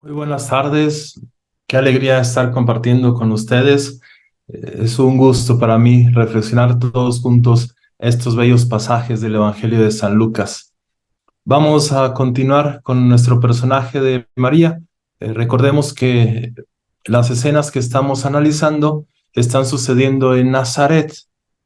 Muy buenas tardes, qué alegría estar compartiendo con ustedes. Es un gusto para mí reflexionar todos juntos estos bellos pasajes del Evangelio de San Lucas. Vamos a continuar con nuestro personaje de María. Recordemos que las escenas que estamos analizando están sucediendo en Nazaret,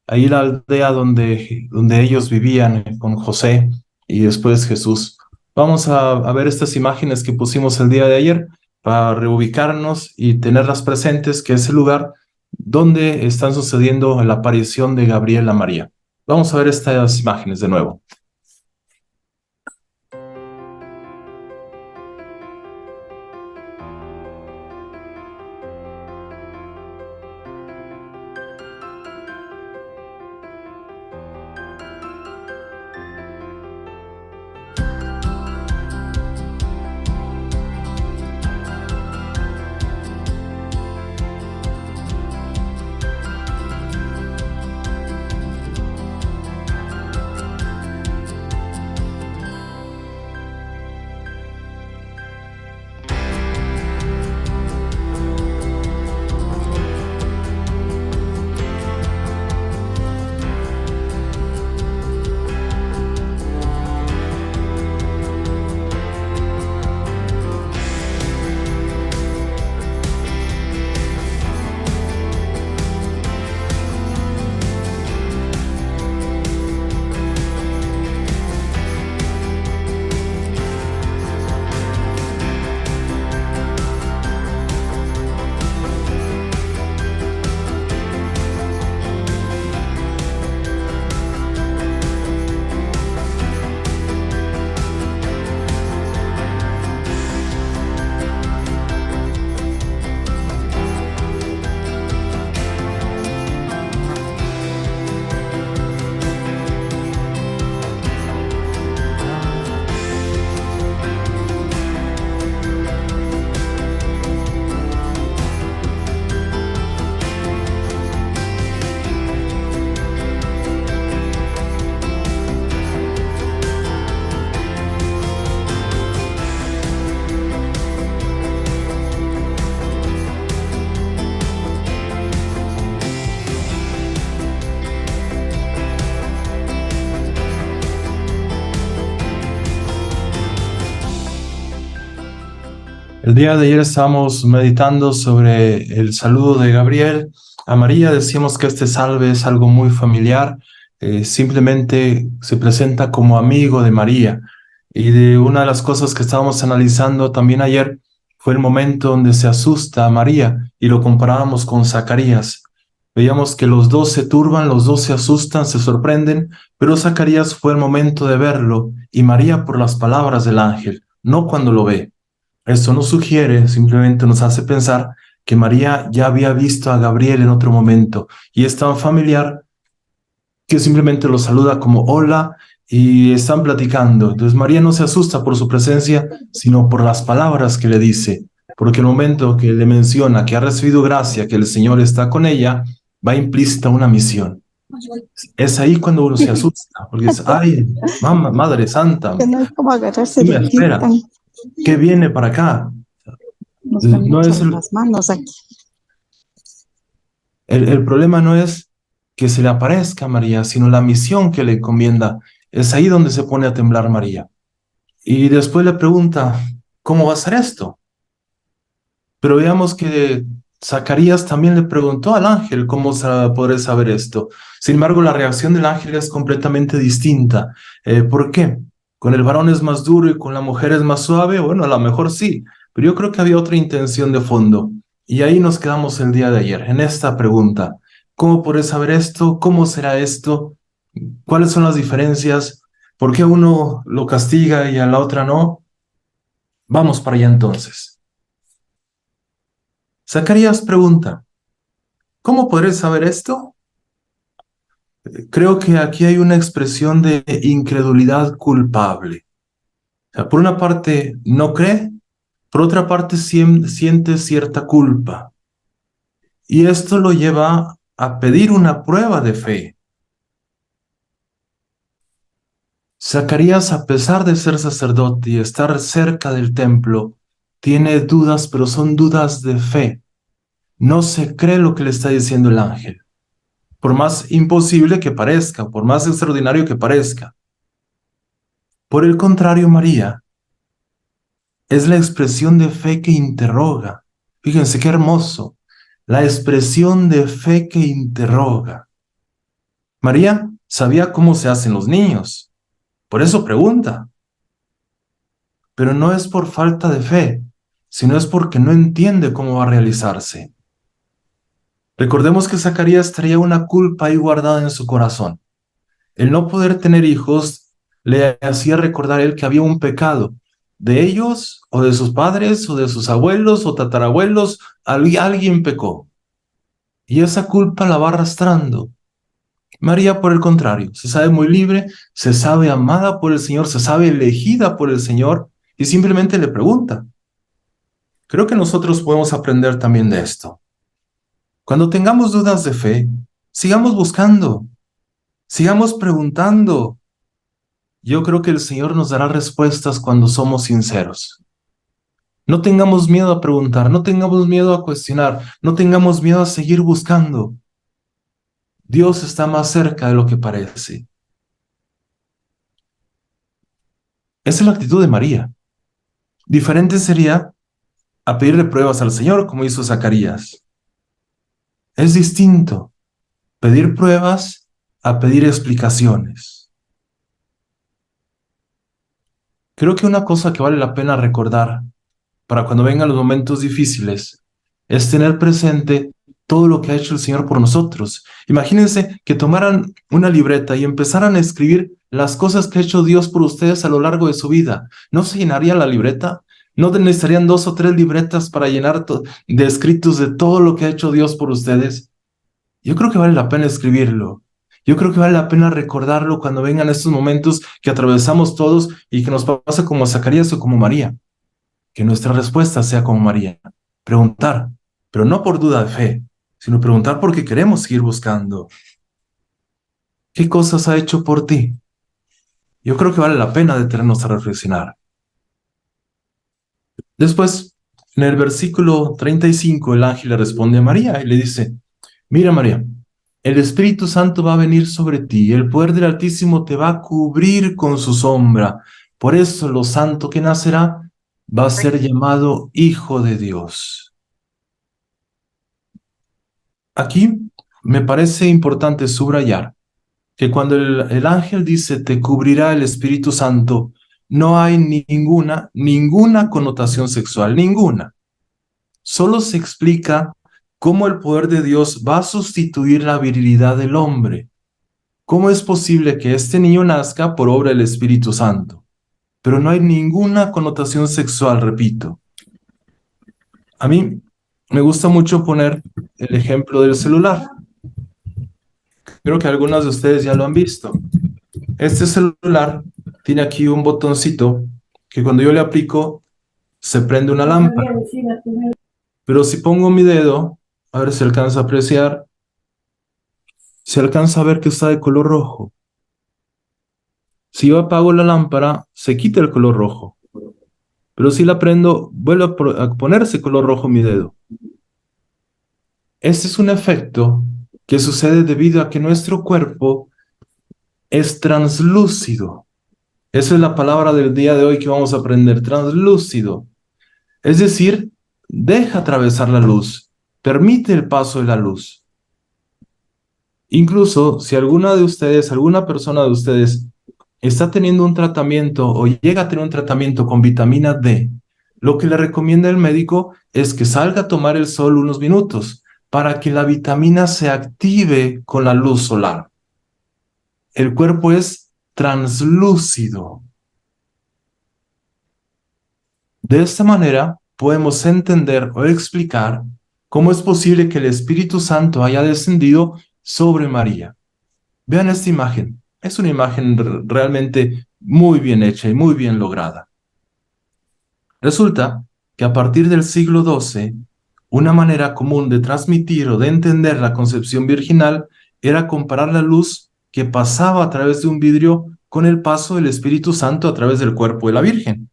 ahí la aldea donde ellos vivían con José y después Jesús. Vamos a ver estas imágenes que pusimos el día de ayer para reubicarnos y tenerlas presentes, que es el lugar donde están sucediendo la aparición de Gabriel a María. Vamos a ver estas imágenes de nuevo. El día de ayer estábamos meditando sobre el saludo de Gabriel a María. Decíamos que este salve es algo muy familiar, simplemente se presenta como amigo de María. Y de una de las cosas que estábamos analizando también ayer fue el momento donde se asusta a María y lo comparábamos con Zacarías. Veíamos que los dos se turban, los dos se asustan, se sorprenden, pero Zacarías fue el momento de verlo y María por las palabras del ángel, no cuando lo ve. Esto nos sugiere, simplemente nos hace pensar que María ya había visto a Gabriel en otro momento y es tan familiar que simplemente lo saluda como hola y están platicando. Entonces María no se asusta por su presencia, sino por las palabras que le dice, porque el momento que le menciona que ha recibido gracia, que el Señor está con ella, va implícita una misión. Es ahí cuando uno se asusta, porque es, ay, mamá, Madre Santa, Que no hay como agarrarse ¿qué de me aquí espera? tan, ¿Qué viene para acá? nos van a No es echar las manos aquí. el problema no es que se le aparezca a María, sino la misión que le encomienda. Es ahí donde se pone a temblar María. Y después le pregunta, ¿cómo va a ser esto? Pero veamos que Zacarías también le preguntó al ángel cómo podré saber esto. Sin embargo, la reacción del ángel es completamente distinta. ¿Por qué? ¿Con el varón es más duro y con la mujer es más suave? Bueno, a lo mejor sí, pero yo creo que había otra intención de fondo. Y ahí nos quedamos el día de ayer, en esta pregunta. ¿Cómo podré saber esto? ¿Cómo será esto? ¿Cuáles son las diferencias? ¿Por qué a uno lo castiga y a la otra no? Vamos para allá entonces. Zacarías pregunta, ¿cómo podré saber esto? Creo que aquí hay una expresión de incredulidad culpable. O sea, por una parte no cree, por otra parte siente cierta culpa. Y esto lo lleva a pedir una prueba de fe. Zacarías, a pesar de ser sacerdote y estar cerca del templo, tiene dudas, pero son dudas de fe. No se cree lo que le está diciendo el ángel, por más imposible que parezca, por más extraordinario que parezca. Por el contrario, María es la expresión de fe que interroga. Fíjense qué hermoso. La expresión de fe que interroga. María sabía cómo se hacen los niños, por eso pregunta. Pero no es por falta de fe, sino es porque no entiende cómo va a realizarse. Recordemos que Zacarías traía una culpa ahí guardada en su corazón. El no poder tener hijos le hacía recordar a él que había un pecado de ellos, o de sus padres, o de sus abuelos, o tatarabuelos. Alguien pecó. Y esa culpa la va arrastrando. María, por el contrario, se sabe muy libre, se sabe amada por el Señor, se sabe elegida por el Señor, y simplemente le pregunta. Creo que nosotros podemos aprender también de esto. Cuando tengamos dudas de fe, sigamos buscando, sigamos preguntando. Yo creo que el Señor nos dará respuestas cuando somos sinceros. No tengamos miedo a preguntar, no tengamos miedo a cuestionar, no tengamos miedo a seguir buscando. Dios está más cerca de lo que parece. Esa es la actitud de María. Diferente sería a pedirle pruebas al Señor, como hizo Zacarías. Es distinto pedir pruebas a pedir explicaciones. Creo que una cosa que vale la pena recordar para cuando vengan los momentos difíciles es tener presente todo lo que ha hecho el Señor por nosotros. Imagínense que tomaran una libreta y empezaran a escribir las cosas que ha hecho Dios por ustedes a lo largo de su vida. ¿No se llenaría la libreta? ¿No necesitarían 2 o 3 libretas para llenar de escritos de todo lo que ha hecho Dios por ustedes? Yo creo que vale la pena escribirlo. Yo creo que vale la pena recordarlo cuando vengan estos momentos que atravesamos todos y que nos pasa como Zacarías o como María. Que nuestra respuesta sea como María. Preguntar, pero no por duda de fe, sino preguntar porque queremos seguir buscando. ¿Qué cosas ha hecho por ti? Yo creo que vale la pena detenernos a reflexionar. Después, en el versículo 35, el ángel le responde a María y le dice, mira María, el Espíritu Santo va a venir sobre ti, el poder del Altísimo te va a cubrir con su sombra. Por eso lo santo que nacerá va a ser llamado Hijo de Dios. Aquí me parece importante subrayar que cuando el ángel dice te cubrirá el Espíritu Santo, no hay ninguna connotación sexual, ninguna. Solo se explica cómo el poder de Dios va a sustituir la virilidad del hombre. ¿Cómo es posible que este niño nazca por obra del Espíritu Santo? Pero no hay ninguna connotación sexual, repito. A mí me gusta mucho poner el ejemplo del celular. Creo que algunos de ustedes ya lo han visto. Este celular tiene aquí un botoncito que cuando yo le aplico se prende una lámpara. Pero si pongo mi dedo, a ver si alcanza a apreciar, se alcanza a ver que está de color rojo. Si yo apago la lámpara, se quita el color rojo. Pero si la prendo, vuelve a ponerse color rojo mi dedo. Este es un efecto que sucede debido a que nuestro cuerpo es translúcido. Esa es la palabra del día de hoy que vamos a aprender, translúcido. Es decir, deja atravesar la luz, permite el paso de la luz. Incluso si alguna persona de ustedes está teniendo un tratamiento o llega a tener un tratamiento con vitamina D, lo que le recomienda el médico es que salga a tomar el sol unos minutos para que la vitamina se active con la luz solar. El cuerpo es translúcido. De esta manera podemos entender o explicar cómo es posible que el Espíritu Santo haya descendido sobre María. Vean esta imagen. Es una imagen realmente muy bien hecha y muy bien lograda. Resulta que a partir del siglo XII, una manera común de transmitir o de entender la concepción virginal era comparar la luz que pasaba a través de un vidrio con el paso del Espíritu Santo a través del cuerpo de la Virgen.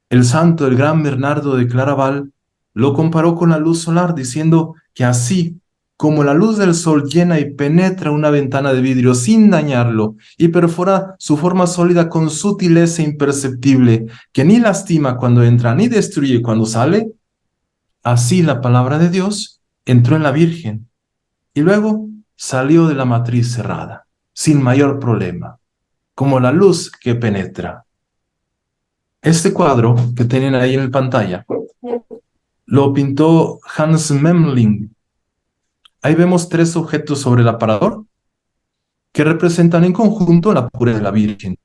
El santo, el gran Bernardo de Claraval, lo comparó con la luz solar, diciendo que así como la luz del sol llena y penetra una ventana de vidrio sin dañarlo y perfora su forma sólida con sutileza imperceptible, que ni lastima cuando entra ni destruye cuando sale, así la palabra de Dios entró en la Virgen y luego salió de la matriz cerrada, sin mayor problema, como la luz que penetra. Este cuadro que tienen ahí en la pantalla lo pintó Hans Memling. Ahí vemos tres objetos sobre el aparador que representan en conjunto la pureza de la Virgen.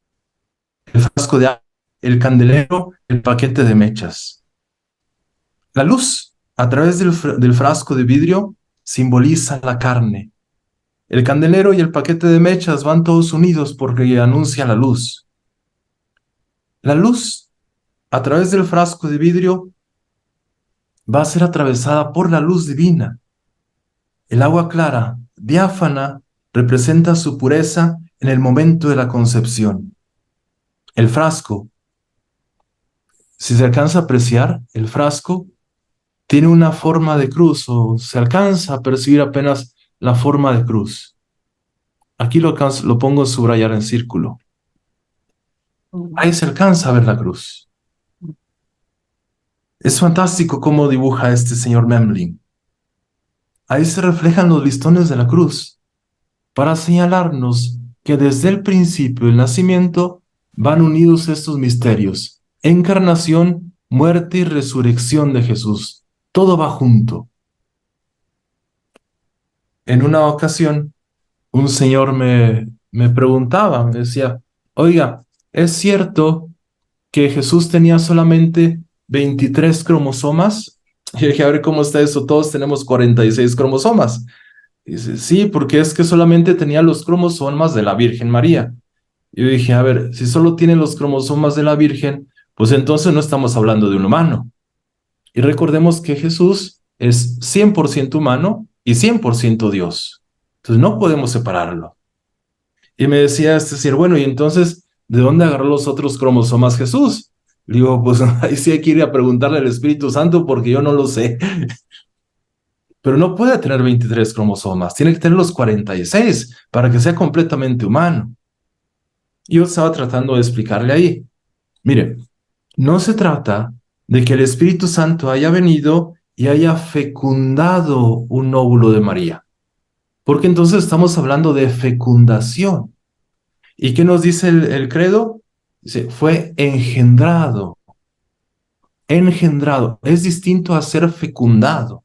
El frasco de agua, el candelero, el paquete de mechas. La luz, a través del frasco de vidrio, simboliza la carne. El candelero y el paquete de mechas van todos unidos porque anuncia la luz. La luz, a través del frasco de vidrio, va a ser atravesada por la luz divina. El agua clara, diáfana, representa su pureza en el momento de la concepción. El frasco, si se alcanza a apreciar, el frasco tiene una forma de cruz o se alcanza a percibir apenas la forma de cruz. Aquí lo pongo a subrayar en círculo. Ahí se alcanza a ver la cruz. Es fantástico cómo dibuja este señor Memling. Ahí se reflejan los listones de la cruz para señalarnos que desde el principio del nacimiento van unidos estos misterios: encarnación, muerte y resurrección de Jesús. Todo va junto. En una ocasión, un señor me preguntaba, me decía, oiga, ¿es cierto que Jesús tenía solamente 23 cromosomas? Y dije, a ver, ¿cómo está eso? Todos tenemos 46 cromosomas. Dice, sí, porque es que solamente tenía los cromosomas de la Virgen María. Y yo dije, a ver, si solo tiene los cromosomas de la Virgen, pues entonces no estamos hablando de un humano. Y recordemos que Jesús es 100% humano y 100% Dios. Entonces no podemos separarlo. Y me decía este decir, bueno, y entonces, ¿de dónde agarró los otros cromosomas Jesús? Le digo, pues ahí sí hay que ir a preguntarle al Espíritu Santo porque yo no lo sé. Pero no puede tener 23 cromosomas, tiene que tener los 46 para que sea completamente humano. Y yo estaba tratando de explicarle ahí. Mire, no se trata de que el Espíritu Santo haya venido y haya fecundado un óvulo de María, porque entonces estamos hablando de fecundación. ¿Y qué nos dice el credo? Dice, fue engendrado. Engendrado es distinto a ser fecundado.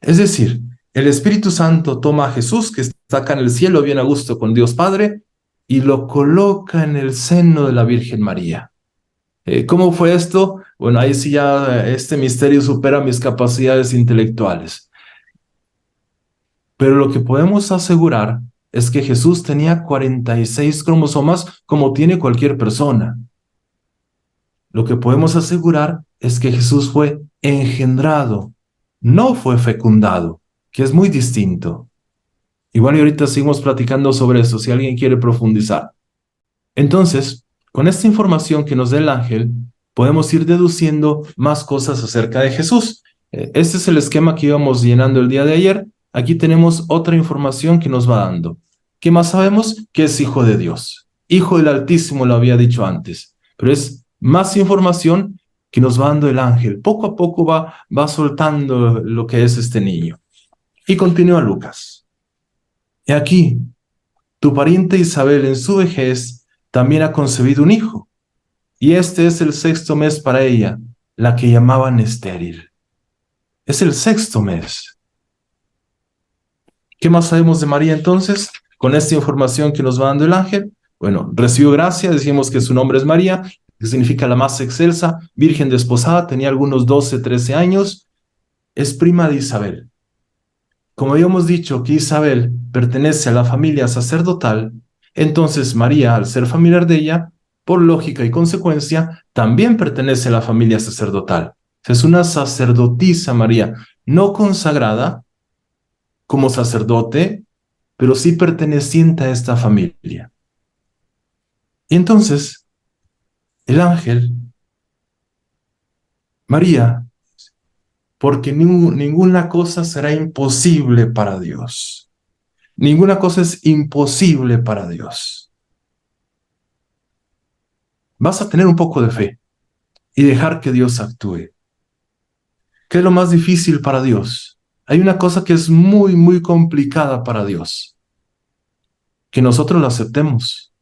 Es decir, el Espíritu Santo toma a Jesús, que está acá en el cielo, bien a gusto con Dios Padre, y lo coloca en el seno de la Virgen María. ¿Cómo fue esto? Bueno, ahí sí ya este misterio supera mis capacidades intelectuales. Pero lo que podemos asegurar es que Jesús tenía 46 cromosomas como tiene cualquier persona. Lo que podemos asegurar es que Jesús fue engendrado, no fue fecundado, que es muy distinto. Igual y ahorita seguimos platicando sobre eso, si alguien quiere profundizar. Entonces, con esta información que nos da el ángel, podemos ir deduciendo más cosas acerca de Jesús. Este es el esquema que íbamos llenando el día de ayer. Aquí tenemos otra información que nos va dando. ¿Qué más sabemos? Que es hijo de Dios. Hijo del Altísimo, lo había dicho antes. Pero es más información que nos va dando el ángel. Poco a poco va soltando lo que es este niño. Y continúa Lucas. Y aquí, tu pariente Isabel en su vejez también ha concebido un hijo. Y este es el sexto mes para ella, la que llamaban estéril. Es el sexto mes. ¿Qué más sabemos de María entonces? Con esta información que nos va dando el ángel, bueno, recibió gracia, decimos que su nombre es María, que significa la más excelsa, virgen desposada, tenía algunos 12, 13 años, es prima de Isabel. Como habíamos dicho que Isabel pertenece a la familia sacerdotal, entonces María, al ser familiar de ella, por lógica y consecuencia, también pertenece a la familia sacerdotal. Es una sacerdotisa María, no consagrada como sacerdote, pero sí perteneciente a esta familia. Y entonces, el ángel María, porque ninguna cosa será imposible para Dios. Ninguna cosa es imposible para Dios. Vas a tener un poco de fe y dejar que Dios actúe. ¿Qué es lo más difícil para Dios? Hay una cosa que es muy, muy complicada para Dios. Que nosotros la aceptemos,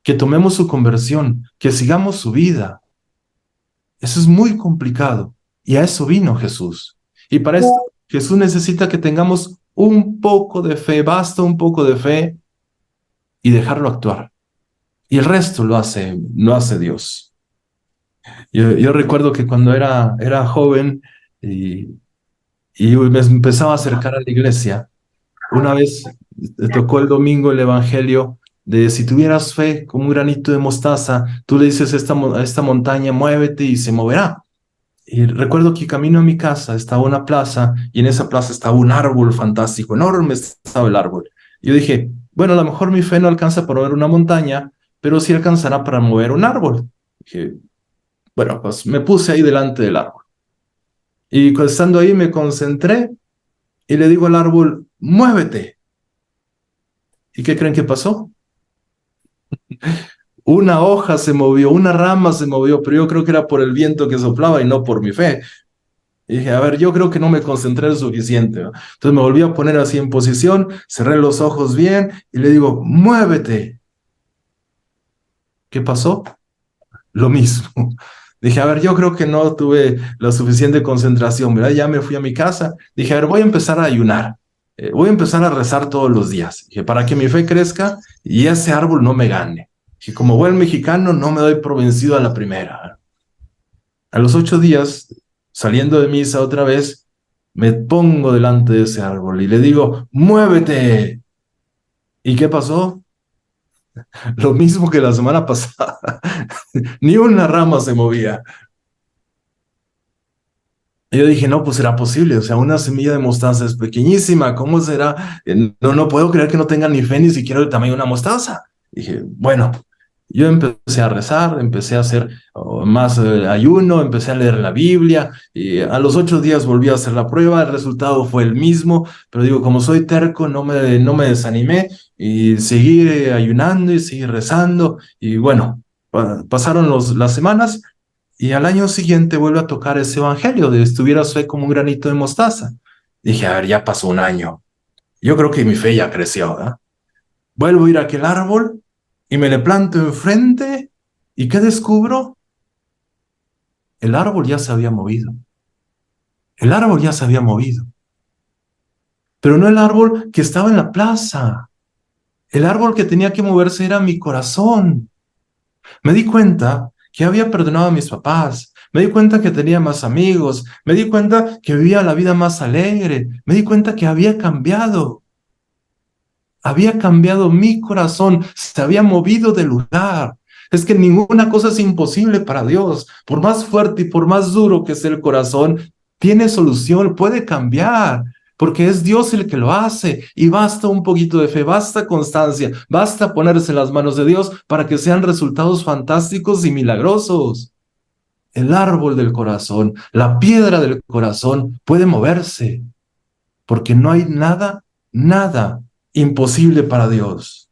que tomemos su conversión, que sigamos su vida. Eso es muy complicado. Y a eso vino Jesús. Y para esto Jesús necesita que tengamos un poco de fe, basta un poco de fe y dejarlo actuar. Y el resto lo hace Dios. Yo recuerdo que cuando era joven y me empezaba a acercar a la iglesia, una vez tocó el domingo el evangelio de si tuvieras fe como un granito de mostaza, tú le dices a esta montaña, muévete y se moverá. Y recuerdo que camino a mi casa estaba una plaza y en esa plaza estaba un árbol fantástico, enorme estaba el árbol. Y yo dije, bueno, a lo mejor mi fe no alcanza para mover una montaña, pero sí alcanzará para mover un árbol. Dije, bueno, pues me puse ahí delante del árbol. Y estando ahí me concentré y le digo al árbol, muévete. ¿Y qué creen que pasó? Una hoja se movió, una rama se movió, pero yo creo que era por el viento que soplaba y no por mi fe. Y dije, a ver, yo creo que no me concentré lo suficiente, ¿no? Entonces me volví a poner así en posición, cerré los ojos bien y le digo, muévete. ¿Qué pasó? Lo mismo. Dije, a ver, yo creo que no tuve la suficiente concentración, ¿verdad? Ya me fui a mi casa. Dije, a ver, voy a empezar a ayunar. Voy a empezar a rezar todos los días. Dije, para que mi fe crezca y ese árbol no me gane. Dije, como buen mexicano, no me doy por vencido a la primera. A los 8 días, saliendo de misa otra vez, me pongo delante de ese árbol y le digo, muévete. ¿Y qué pasó? Lo mismo que la semana pasada. Ni una rama se movía. Y yo dije, no, pues será posible, o sea, una semilla de mostaza es pequeñísima, ¿cómo será? No puedo creer que no tenga ni fe ni siquiera el tamaño de una mostaza. Dije, bueno, yo empecé a rezar, empecé a hacer más ayuno, empecé a leer la Biblia, y a los 8 días volví a hacer la prueba, el resultado fue el mismo, pero digo, como soy terco, no me desanimé, y seguí ayunando y seguí rezando, y bueno, pasaron las semanas, y al año siguiente vuelve a tocar ese evangelio de estuvieras fe como un granito de mostaza. Dije, a ver, ya pasó un año. Yo creo que mi fe ya creció, ¿verdad? Vuelvo a ir a aquel árbol y me le planto enfrente. ¿Y qué descubro? El árbol ya se había movido. El árbol ya se había movido. Pero no el árbol que estaba en la plaza. El árbol que tenía que moverse era mi corazón. Me di cuenta que había perdonado a mis papás, me di cuenta que tenía más amigos, me di cuenta que vivía la vida más alegre, me di cuenta que había cambiado mi corazón, se había movido de lugar. Es que ninguna cosa es imposible para Dios. Por más fuerte y por más duro que sea el corazón, tiene solución, puede cambiar, porque es Dios el que lo hace. Y basta un poquito de fe, basta constancia, basta ponerse en las manos de Dios para que sean resultados fantásticos y milagrosos. El árbol del corazón, la piedra del corazón puede moverse, porque no hay nada, nada imposible para Dios.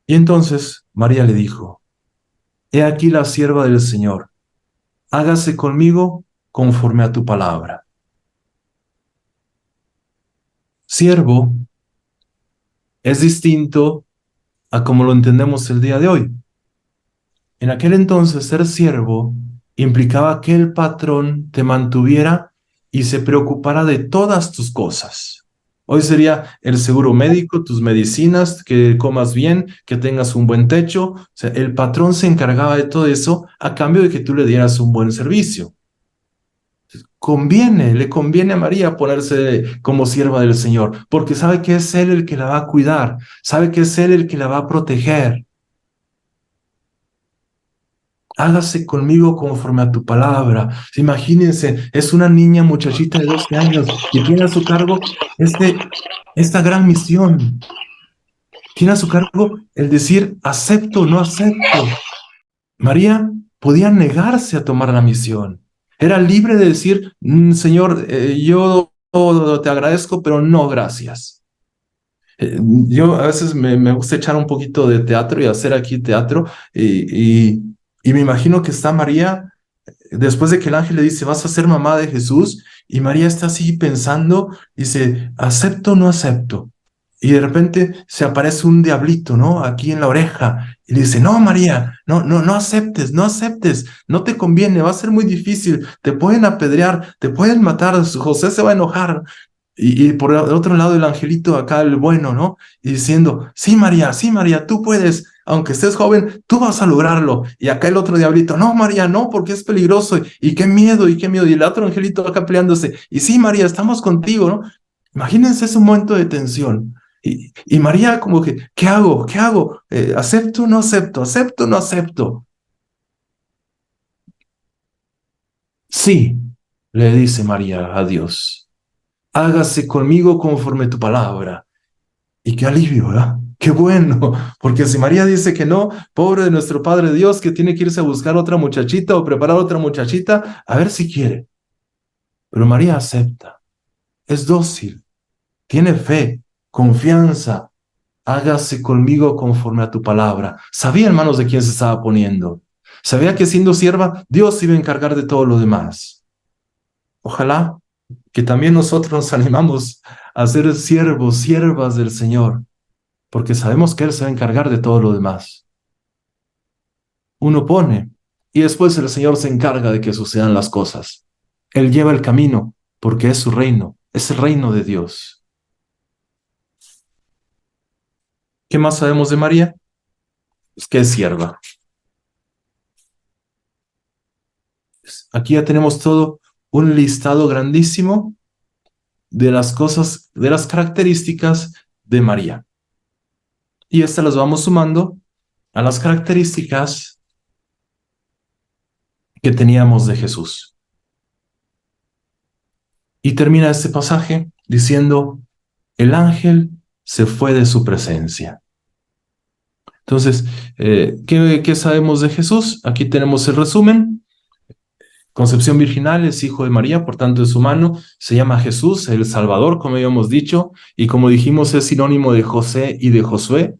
Y entonces María le dijo, he aquí la sierva del Señor, hágase conmigo conforme a tu palabra. Siervo es distinto a como lo entendemos el día de hoy. En aquel entonces ser siervo implicaba que el patrón te mantuviera y se preocupara de todas tus cosas. Hoy sería el seguro médico, tus medicinas, que comas bien, que tengas un buen techo. O sea, el patrón se encargaba de todo eso a cambio de que tú le dieras un buen servicio. Le conviene a María ponerse como sierva del Señor, porque sabe que es Él el que la va a cuidar, sabe que es Él el que la va a proteger. Hágase conmigo conforme a tu palabra. Imagínense, es una niña muchachita de 12 años y tiene a su cargo esta gran misión. Tiene a su cargo el decir acepto o no acepto. María podía negarse a tomar la misión. Era libre de decir, Señor, yo te agradezco, pero no gracias. Yo a veces me gusta echar un poquito de teatro y hacer aquí teatro y me imagino que está María después de que el ángel le dice, vas a ser mamá de Jesús, y María está así pensando, dice, ¿acepto o no acepto? Y de repente se aparece un diablito, ¿no? Aquí en la oreja, y le dice, no, María, no aceptes, no aceptes, no te conviene, va a ser muy difícil, te pueden apedrear, te pueden matar, José se va a enojar. Y por el otro lado el angelito acá, el bueno, ¿no? Y diciendo, sí, María, tú puedes, aunque estés joven, tú vas a lograrlo. Y acá el otro diablito, no, María, no, porque es peligroso. Y qué miedo, y qué miedo. Y el otro angelito acá peleándose, y sí, María, estamos contigo, ¿no? Imagínense ese momento de tensión. Y María como que, ¿qué hago? ¿Qué hago? ¿Acepto o no acepto? ¿Acepto o no acepto? Sí, le dice María a Dios, hágase conmigo conforme tu palabra. Y qué alivio, ¿verdad? Qué bueno, porque si María dice que no, pobre de nuestro Padre Dios que tiene que irse a buscar otra muchachita o preparar otra muchachita, a ver si quiere. Pero María acepta, es dócil, tiene fe, confianza, hágase conmigo conforme a tu palabra. Sabía, hermanos, de quién se estaba poniendo. Sabía que siendo sierva, Dios iba a encargar de todo lo demás. Ojalá que también nosotros nos animamos a ser siervos, siervas del Señor, porque sabemos que Él se va a encargar de todo lo demás. Uno pone y después el Señor se encarga de que sucedan las cosas. Él lleva el camino porque es su reino, es el reino de Dios. ¿Qué más sabemos de María? Es que es sierva. Aquí ya tenemos todo un listado grandísimo de las cosas, de las características de María. Y estas las vamos sumando a las características que teníamos de Jesús. Y termina este pasaje diciendo, el ángel se fue de su presencia. Entonces, ¿qué sabemos de Jesús? Aquí tenemos el resumen. Concepción virginal, es hijo de María, por tanto es humano, se llama Jesús, el Salvador, como habíamos dicho, y como dijimos es sinónimo de José y de Josué.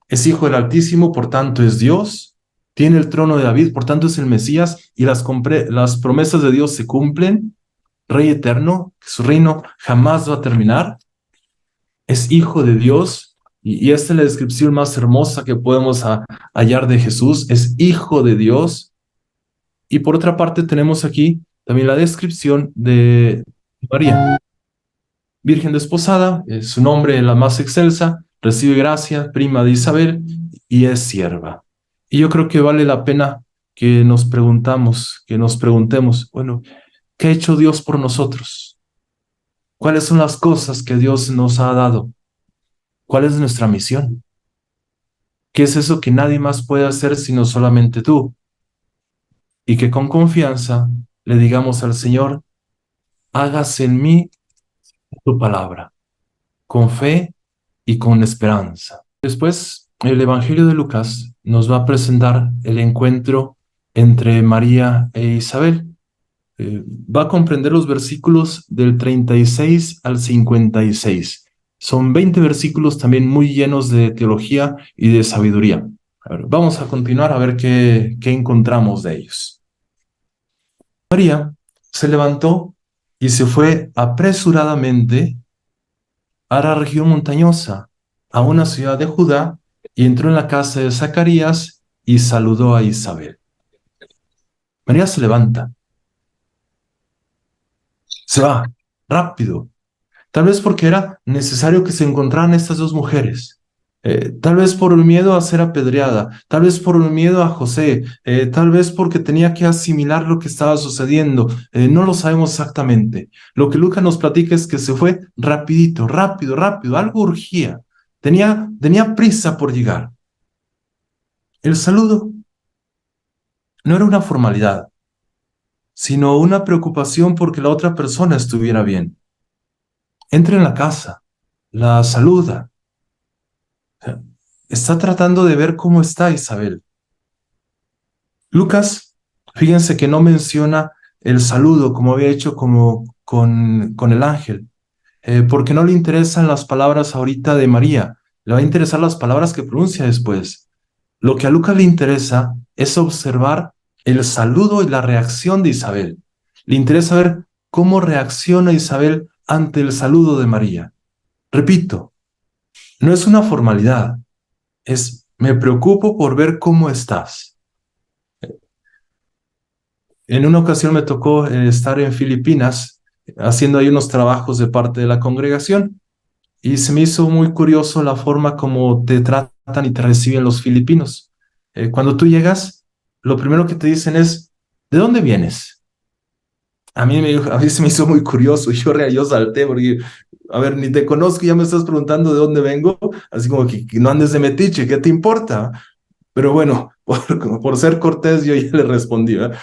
Es hijo del Altísimo, por tanto es Dios. Tiene el trono de David, por tanto es el Mesías, y las promesas de Dios se cumplen. Rey eterno, su reino jamás va a terminar. Es hijo de Dios, y esta es la descripción más hermosa que podemos hallar de Jesús, es hijo de Dios. Y por otra parte tenemos aquí también la descripción de María, virgen desposada, su nombre es la más excelsa, recibe gracia, prima de Isabel, y es sierva. Y yo creo que vale la pena que nos preguntemos, bueno, ¿qué ha hecho Dios por nosotros? ¿Cuáles son las cosas que Dios nos ha dado? ¿Cuál es nuestra misión? ¿Qué es eso que nadie más puede hacer sino solamente tú? Y que con confianza le digamos al Señor, hágase en mí tu palabra, con fe y con esperanza. Después, el Evangelio de Lucas nos va a presentar el encuentro entre María e Isabel. Va a comprender los versículos del 36 al 56. Son 20 versículos también muy llenos de teología y de sabiduría. A ver, vamos a continuar a ver qué encontramos de ellos. María se levantó y se fue apresuradamente a la región montañosa, a una ciudad de Judá, y entró en la casa de Zacarías y saludó a Isabel. María se levanta, se va rápido, tal vez porque era necesario que se encontraran estas dos mujeres. Tal vez por el miedo a ser apedreada, tal vez por el miedo a José, tal vez porque tenía que asimilar lo que estaba sucediendo. No lo sabemos exactamente. Lo que Lucas nos platica es que se fue rapidito, rápido, rápido, algo urgía. Tenía prisa por llegar. El saludo no era una formalidad, sino una preocupación porque la otra persona estuviera bien. Entra en la casa, la saluda. está tratando de ver cómo está Isabel. Lucas, fíjense que no menciona el saludo como había hecho como con el ángel, porque no le interesan las palabras ahorita de María, le va a interesar las palabras que pronuncia después. Lo que a Lucas le interesa es observar el saludo y la reacción de Isabel. Le interesa ver cómo reacciona Isabel ante el saludo de María. Repito, no es una formalidad, es me preocupo por ver cómo estás. En una ocasión me tocó estar en Filipinas haciendo ahí unos trabajos de parte de la congregación y se me hizo muy curioso la forma como te tratan y te reciben los filipinos. Cuando tú llegas, lo primero que te dicen es, ¿de dónde vienes? A mí se me hizo muy curioso y yo salté porque, a ver, ni te conozco y ya me estás preguntando de dónde vengo, así como que no andes de metiche, ¿qué te importa? Pero bueno, por ser cortés yo ya le respondí, ¿verdad?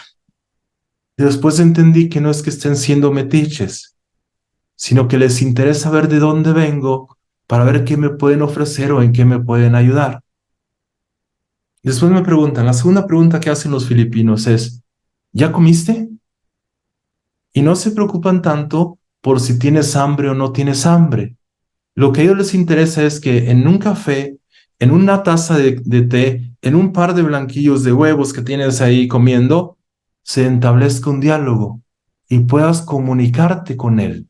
Y después entendí que no es que estén siendo metiches, sino que les interesa ver de dónde vengo para ver qué me pueden ofrecer o en qué me pueden ayudar. Después me preguntan, la segunda pregunta que hacen los filipinos es, ¿ya comiste? Y no se preocupan tanto por si tienes hambre o no tienes hambre. Lo que a ellos les interesa es que en un café, en una taza de té, en un par de blanquillos de huevos que tienes ahí comiendo, se establezca un diálogo y puedas comunicarte con él.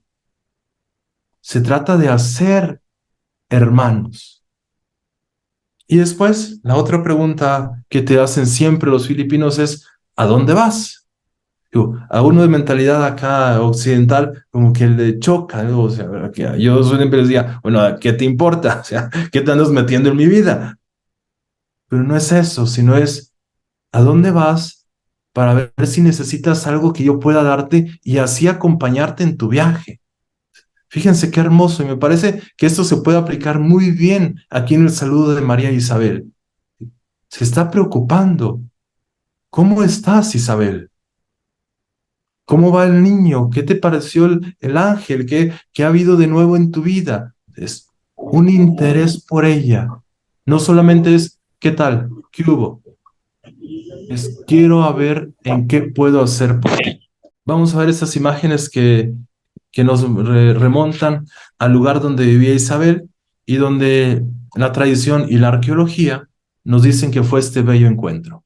Se trata de hacer hermanos. Y después, la otra pregunta que te hacen siempre los filipinos es, ¿a dónde vas? Digo, a uno de mentalidad acá occidental, como que le choca, ¿no? O sea, que yo siempre decía, bueno, ¿qué te importa? O sea, ¿qué te andas metiendo en mi vida? Pero no es eso, sino es, ¿a dónde vas para ver si necesitas algo que yo pueda darte y así acompañarte en tu viaje? Fíjense qué hermoso y me parece que esto se puede aplicar muy bien aquí en el saludo de María e Isabel. Se está preocupando. ¿Cómo estás, Isabel? ¿Cómo va el niño? ¿Qué te pareció el ángel? ¿Qué ha habido de nuevo en tu vida? Es un interés por ella. No solamente es, ¿qué tal? ¿Qué hubo? Es, quiero a ver en qué puedo hacer por ti. Vamos a ver esas imágenes que nos remontan al lugar donde vivía Isabel y donde la tradición y la arqueología nos dicen que fue este bello encuentro.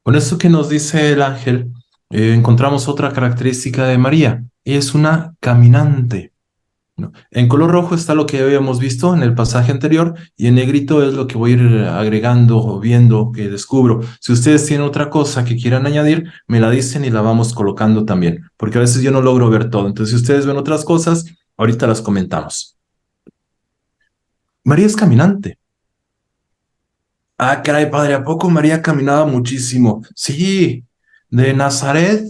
Con esto que nos dice el ángel, encontramos otra característica de María. Ella es una caminante, ¿no? En color rojo está lo que habíamos visto en el pasaje anterior y en negrito es lo que voy a ir agregando o viendo que descubro. Si ustedes tienen otra cosa que quieran añadir, me la dicen y la vamos colocando también, porque a veces yo no logro ver todo. Entonces, si ustedes ven otras cosas, ahorita las comentamos. María es caminante. Ah, caray, padre, ¿a poco María caminaba muchísimo? Sí, de Nazaret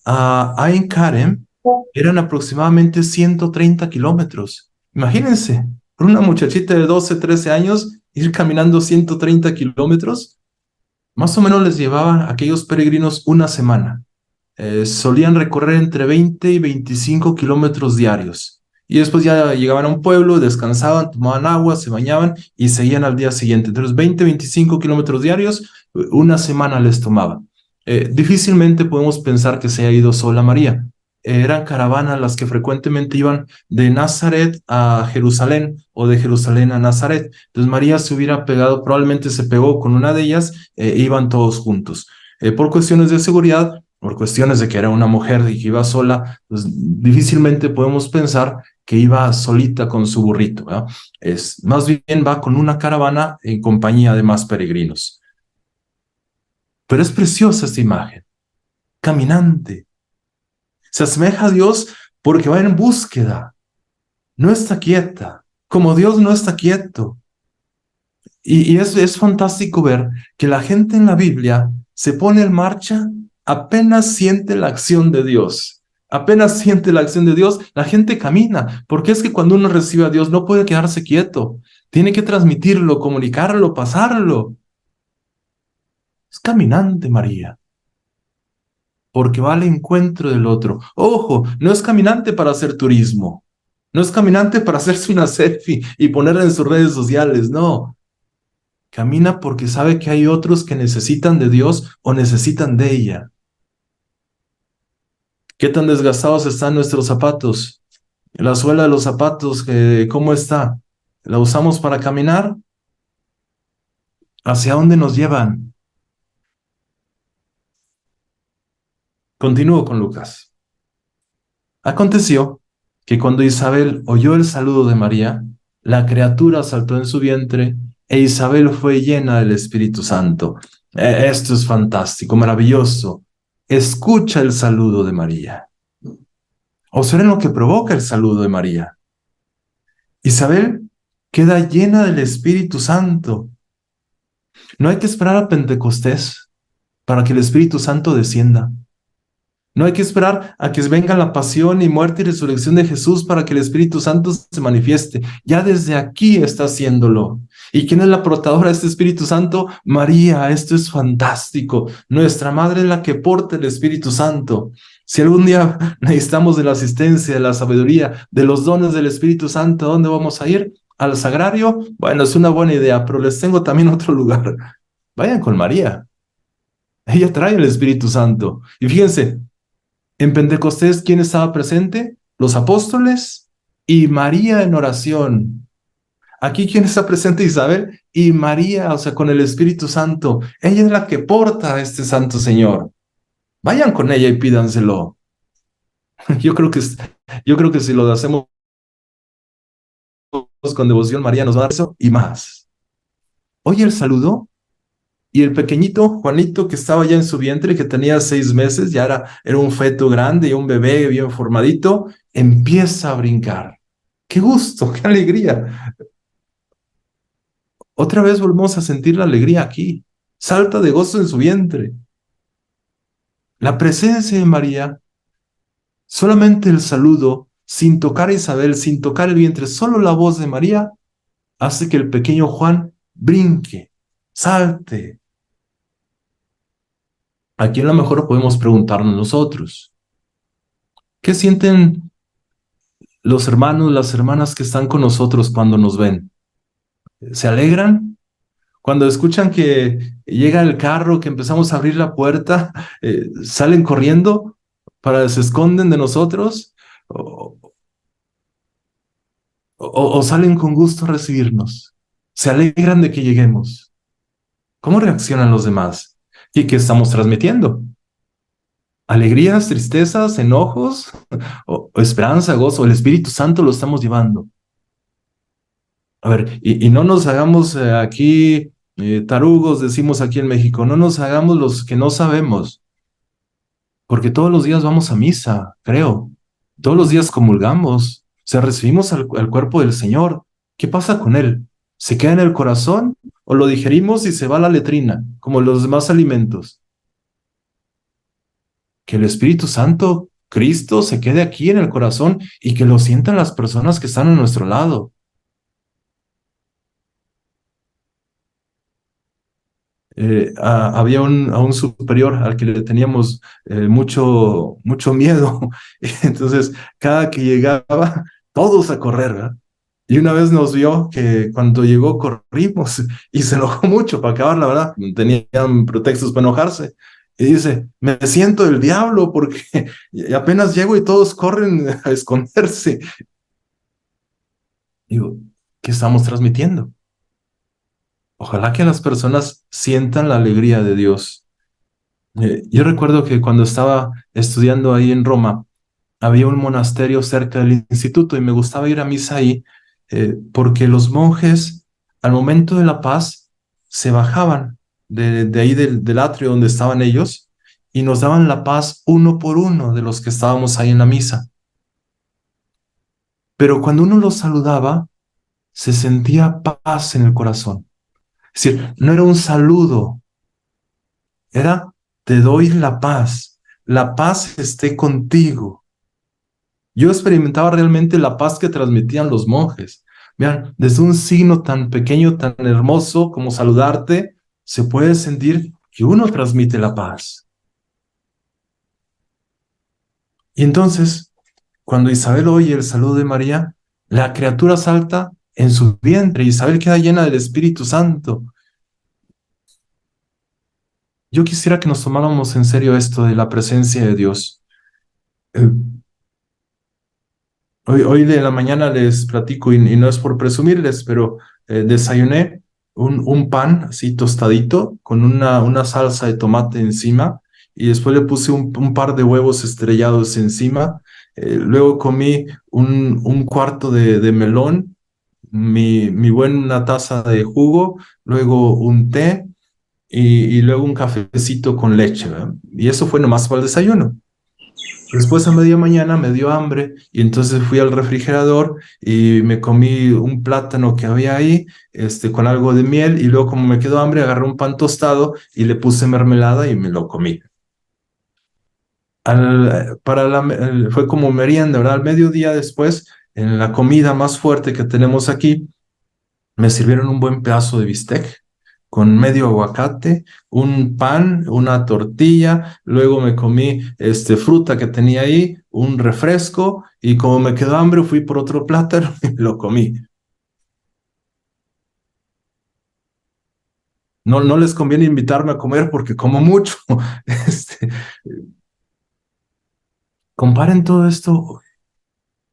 a Ain Karem eran aproximadamente 130 kilómetros. Imagínense, por una muchachita de 12, 13 años, ir caminando 130 kilómetros, más o menos les llevaba a aquellos peregrinos una semana. Solían recorrer entre 20 y 25 kilómetros diarios. Y después ya llegaban a un pueblo, descansaban, tomaban agua, se bañaban y seguían al día siguiente. Entonces, 20, 25 kilómetros diarios, una semana les tomaba. Difícilmente podemos pensar que se haya ido sola María. Eran caravanas las que frecuentemente iban de Nazaret a Jerusalén o de Jerusalén a Nazaret. Entonces María se hubiera pegado, probablemente se pegó con una de ellas, iban todos juntos. Por cuestiones de seguridad, por cuestiones de que era una mujer y que iba sola, pues difícilmente podemos pensar que iba solita con su burrito, ¿verdad? Más bien va con una caravana en compañía de más peregrinos. Pero es preciosa esta imagen, caminante. Se asemeja a Dios porque va en búsqueda, no está quieta, como Dios no está quieto. Y es fantástico ver que la gente en la Biblia se pone en marcha apenas siente la acción de Dios. Apenas siente la acción de Dios, la gente camina, porque es que cuando uno recibe a Dios no puede quedarse quieto. Tiene que transmitirlo, comunicarlo, pasarlo. Es caminante, María, porque va al encuentro del otro. Ojo, no es caminante para hacer turismo. No es caminante para hacerse una selfie y ponerla en sus redes sociales, no. Camina porque sabe que hay otros que necesitan de Dios o necesitan de ella. ¿Qué tan desgastados están nuestros zapatos? La suela de los zapatos, ¿cómo está? ¿La usamos para caminar? ¿Hacia dónde nos llevan? Continúo con Lucas. Aconteció que cuando Isabel oyó el saludo de María, la criatura saltó en su vientre e Isabel fue llena del Espíritu Santo. Esto es fantástico, maravilloso. Escucha el saludo de María. Observen lo que provoca el saludo de María. Isabel queda llena del Espíritu Santo. No hay que esperar a Pentecostés para que el Espíritu Santo descienda. No hay que esperar a que venga la pasión y muerte y resurrección de Jesús para que el Espíritu Santo se manifieste. Ya desde aquí está haciéndolo. ¿Y quién es la portadora de este Espíritu Santo? María. Esto es fantástico. Nuestra Madre es la que porta el Espíritu Santo. Si algún día necesitamos de la asistencia, de la sabiduría, de los dones del Espíritu Santo, ¿a dónde vamos a ir? ¿Al sagrario? Bueno, es una buena idea, pero les tengo también otro lugar. Vayan con María. Ella trae el Espíritu Santo. Y fíjense, en Pentecostés, ¿quién estaba presente? Los apóstoles y María en oración. Aquí, ¿quién está presente? Isabel y María, o sea, con el Espíritu Santo. Ella es la que porta a este Santo Señor. Vayan con ella y pídanselo. Yo creo que, yo creo que si lo hacemos con devoción, María nos va a dar eso y más. Oye el saludo y el pequeñito Juanito que estaba ya en su vientre, que tenía 6 meses, ya era un feto grande y un bebé bien formadito, empieza a brincar. ¡Qué gusto! ¡Qué alegría! Otra vez volvemos a sentir la alegría aquí. Salta de gozo en su vientre. La presencia de María, solamente el saludo, sin tocar a Isabel, sin tocar el vientre, solo la voz de María, hace que el pequeño Juan brinque, salte. Aquí a lo mejor podemos preguntarnos nosotros, ¿qué sienten los hermanos, las hermanas que están con nosotros cuando nos ven? ¿Se alegran? Cuando escuchan que llega el carro, que empezamos a abrir la puerta, salen corriendo se esconden de nosotros o, o salen con gusto a recibirnos. Se alegran de que lleguemos. ¿Cómo reaccionan los demás? ¿Y qué estamos transmitiendo? ¿Alegrías, tristezas, enojos, o esperanza, gozo? ¿El Espíritu Santo lo estamos llevando? A ver, y no nos hagamos aquí tarugos, decimos aquí en México, no nos hagamos los que no sabemos, porque todos los días vamos a misa, creo. Todos los días comulgamos, o sea, recibimos al cuerpo del Señor. ¿Qué pasa con él? ¿Se queda en el corazón o lo digerimos y se va a la letrina, como los demás alimentos? Que el Espíritu Santo, Cristo, se quede aquí en el corazón y que lo sientan las personas que están a nuestro lado. Había a un superior al que le teníamos mucho miedo. Entonces, cada que llegaba, todos a correr, ¿verdad? Y una vez nos vio que cuando llegó corrimos y se enojó mucho para acabar, la verdad. Tenían pretextos para enojarse. Y dice, me siento el diablo porque apenas llego y todos corren a esconderse. Digo, ¿qué estamos transmitiendo? Ojalá que las personas sientan la alegría de Dios. Yo recuerdo que cuando estaba estudiando ahí en Roma, había un monasterio cerca del instituto y me gustaba ir a misa ahí porque los monjes, al momento de la paz, se bajaban de ahí del atrio donde estaban ellos y nos daban la paz uno por uno de los que estábamos ahí en la misa. Pero cuando uno los saludaba, se sentía paz en el corazón. Es decir, no era un saludo, era te doy la paz esté contigo. Yo experimentaba realmente la paz que transmitían los monjes. Vean, desde un signo tan pequeño, tan hermoso como saludarte, se puede sentir que uno transmite la paz. Y entonces, cuando Isabel oye el saludo de María, la criatura salta en su vientre. Isabel queda llena del Espíritu Santo. Yo quisiera que nos tomáramos en serio esto de la presencia de Dios. Eh, Hoy de la mañana les platico, y no es por presumirles, pero desayuné un pan así tostadito con una salsa de tomate encima y después le puse un par de huevos estrellados encima. Luego comí un cuarto de melón, mi buena taza de jugo, luego un té y luego un cafecito con leche, ¿verdad? Y eso fue nomás para el desayuno. Después a media mañana me dio hambre y entonces fui al refrigerador y me comí un plátano que había ahí, con algo de miel y luego como me quedó hambre agarré un pan tostado y le puse mermelada y me lo comí. Fue como merienda, ¿verdad? Al mediodía después, en la comida más fuerte que tenemos aquí, me sirvieron un buen pedazo de bistec con medio aguacate, un pan, una tortilla, luego me comí fruta que tenía ahí, un refresco, y como me quedó hambre fui por otro plátano y lo comí. No, no les conviene invitarme a comer porque como mucho. Este, Comparen todo esto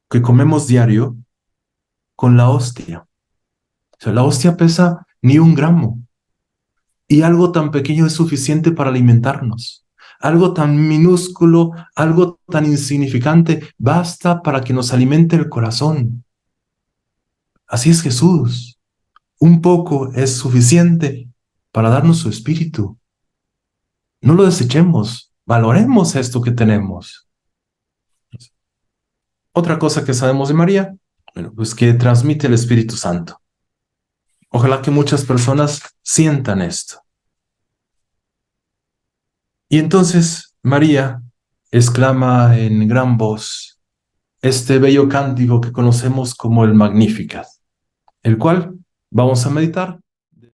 que comemos diario con la hostia. O sea, la hostia pesa ni 1 gramo. Y algo tan pequeño es suficiente para alimentarnos. Algo tan minúsculo, algo tan insignificante, basta para que nos alimente el corazón. Así es Jesús. Un poco es suficiente para darnos su espíritu. No lo desechemos, valoremos esto que tenemos. Otra cosa que sabemos de María, bueno, pues que transmite el Espíritu Santo. Ojalá que muchas personas sientan esto. Y entonces María exclama en gran voz este bello cántico que conocemos como el Magnificat, el cual vamos a meditar